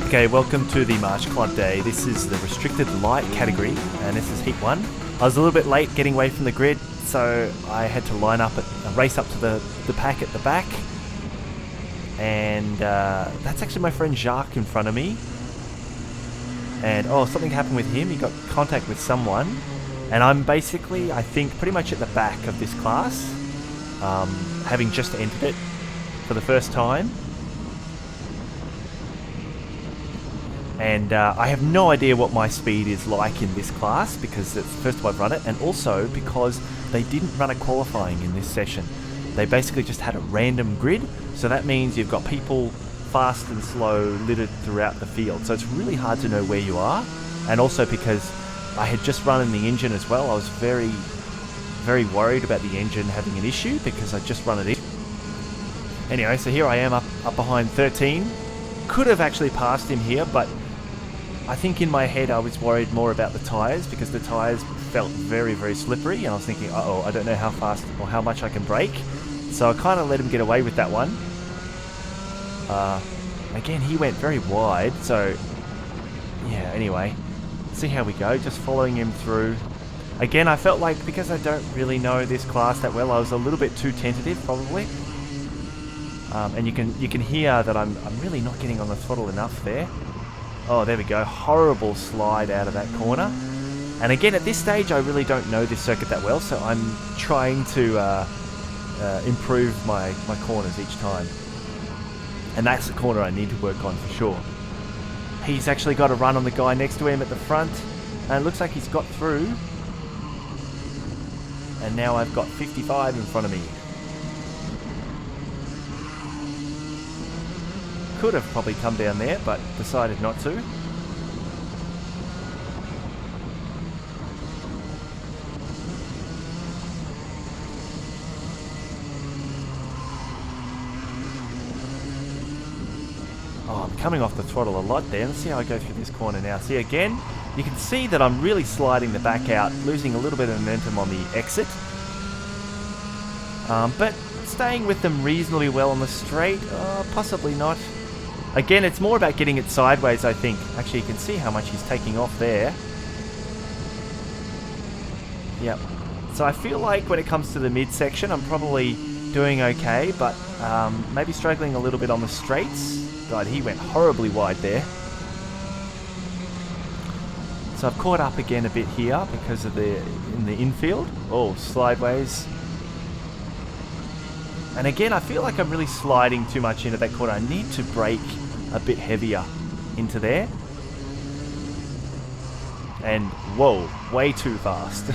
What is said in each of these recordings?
Okay, welcome to the March Club Day. This is the restricted light category, and this is Heat 1. I was a little bit late getting away from the grid, so I had to line up race up to the pack at the back. And that's actually my friend Jacques in front of me. And something happened with him. He got contact with someone. And I'm basically, I think, pretty much at the back of this class, having just entered it for the first time. And I have no idea what my speed is like in this class because it's the first time I've run it, and also because they didn't run a qualifying in this session. They basically just had a random grid, so that means you've got people fast and slow littered throughout the field. So it's really hard to know where you are, and also because I had just run in the engine as well, I was very, very worried about the engine having an issue because I'd just run it in. Anyway, so here I am up behind 13. Could have actually passed him here, but I think in my head I was worried more about the tyres because the tyres felt very, very slippery, and I was thinking, uh-oh, I don't know how fast or how much I can brake. So I kind of let him get away with that one. Again, he went very wide, so yeah, anyway, see how we go, just following him through. Again, I felt like because I don't really know this class that well, I was a little bit too tentative probably. And you can hear that I'm really not getting on the throttle enough there. Oh, there we go. Horrible slide out of that corner. And again, at this stage, I really don't know this circuit that well, so I'm trying to improve my corners each time. And that's the corner I need to work on for sure. He's actually got a run on the guy next to him at the front, and it looks like he's got through. And now I've got 55 in front of me. Could have probably come down there, but decided not to. Oh, I'm coming off the throttle a lot there. Let's see how I go through this corner now. See, again, you can see that I'm really sliding the back out, losing a little bit of momentum on the exit. But staying with them reasonably well on the straight. Possibly not. Again, it's more about getting it sideways, I think. Actually, you can see how much he's taking off there. Yep. So I feel like when it comes to the midsection, I'm probably doing okay, but maybe struggling a little bit on the straights. God, he went horribly wide there. So I've caught up again a bit here because of in the infield. Oh, sideways. And again, I feel like I'm really sliding too much into that corner. I need to brake a bit heavier into there. And whoa, way too fast.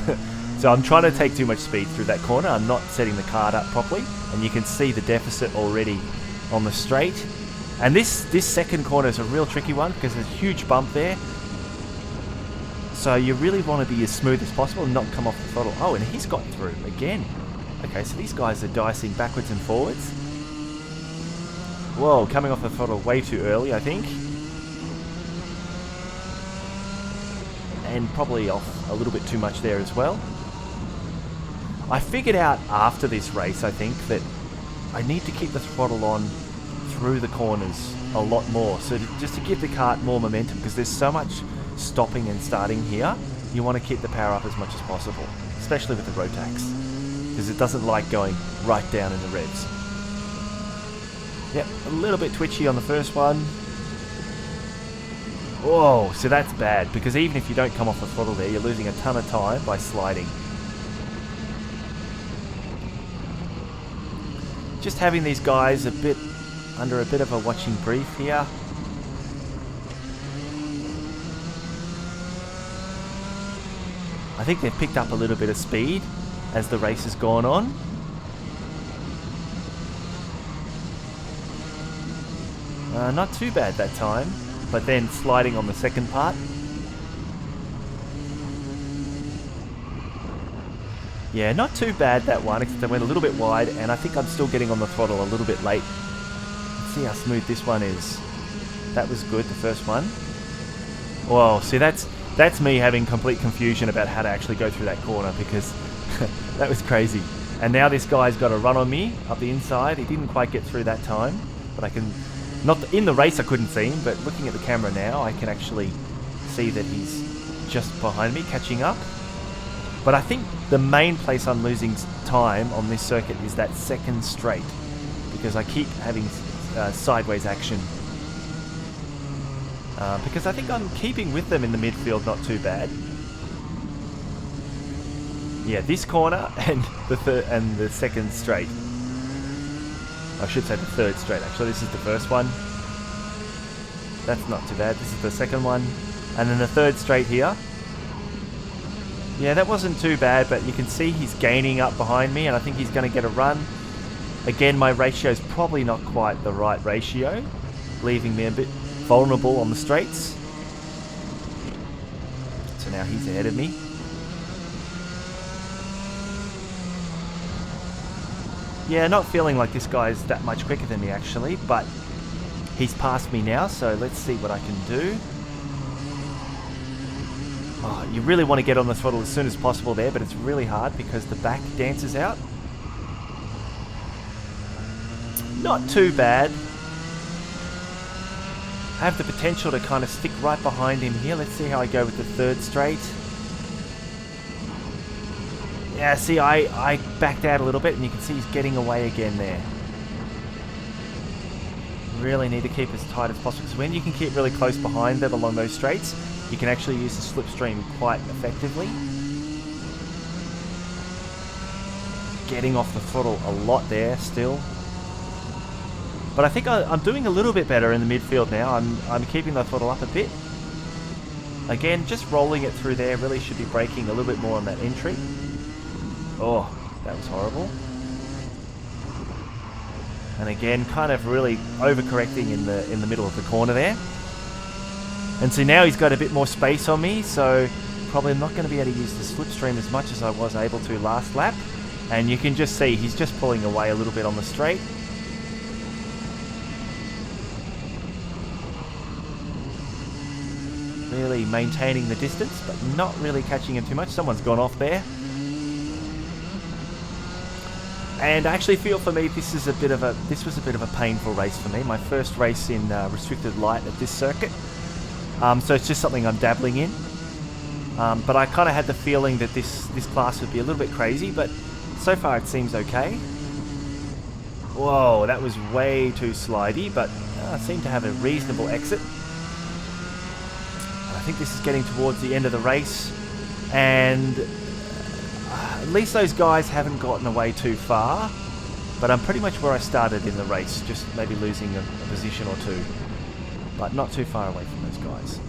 So I'm trying to take too much speed through that corner. I'm not setting the card up properly, and you can see the deficit already on the straight. And this second corner is a real tricky one because there's a huge bump there. So you really want to be as smooth as possible and not come off the throttle. Oh, and he's got through again. Okay, so these guys are dicing backwards and forwards. Whoa, coming off the throttle way too early, I think. And probably off a little bit too much there as well. I figured out after this race, I think, that I need to keep the throttle on through the corners a lot more. So just to give the kart more momentum, because there's so much stopping and starting here, you want to keep the power up as much as possible, especially with the Rotax, because it doesn't like going right down in the revs. Yep, a little bit twitchy on the first one. Whoa, so that's bad, because even if you don't come off the throttle there, you're losing a ton of time by sliding. Just having these guys under a bit of a watching brief here. I think they've picked up a little bit of speed as the race has gone on. Not too bad that time, but then sliding on the second part. Yeah, not too bad that one, except I went a little bit wide, and I think I'm still getting on the throttle a little bit late. Let's see how smooth this one is. That was good, the first one. Whoa, see that's me having complete confusion about how to actually go through that corner, because that was crazy. And now this guy's got a run on me up the inside. He didn't quite get through that time, but I can Not in the race I couldn't see him, but looking at the camera now, I can actually see that he's just behind me, catching up. But I think the main place I'm losing time on this circuit is that second straight, because I keep having sideways action. Because I think I'm keeping with them in the midfield not too bad. Yeah, this corner and the second straight. I should say the third straight, actually. This is the first one. That's not too bad. This is the second one. And then the third straight here. Yeah, that wasn't too bad, but you can see he's gaining up behind me, and I think he's going to get a run. Again, my ratio is probably not quite the right ratio, leaving me a bit vulnerable on the straights. So now he's ahead of me. Yeah, not feeling like this guy's that much quicker than me actually, but he's passed me now, so let's see what I can do. Oh, you really want to get on the throttle as soon as possible there, but it's really hard because the back dances out. Not too bad. I have the potential to kind of stick right behind him here. Let's see how I go with the third straight. Yeah, see, I backed out a little bit, and you can see he's getting away again there. Really need to keep as tight as possible, because when you can keep really close behind them along those straights, you can actually use the slipstream quite effectively. Getting off the throttle a lot there still. But I think I'm doing a little bit better in the midfield now. I'm keeping the throttle up a bit. Again, just rolling it through there. Really should be braking a little bit more on that entry. Oh, that was horrible. And again, kind of really overcorrecting in the middle of the corner there. And so now he's got a bit more space on me, so probably not going to be able to use the slipstream as much as I was able to last lap. And you can just see he's just pulling away a little bit on the straight. Really maintaining the distance, but not really catching him too much. Someone's gone off there. And I actually feel for me this was a bit of a painful race for me. My first race in restricted light at this circuit. So it's just something I'm dabbling in. But I kind of had the feeling that this class would be a little bit crazy, but so far it seems okay. Whoa, that was way too slidey, but I seem to have a reasonable exit. I think this is getting towards the end of the race, and at least those guys haven't gotten away too far, but I'm pretty much where I started in the race, just maybe losing a position or two, but not too far away from those guys.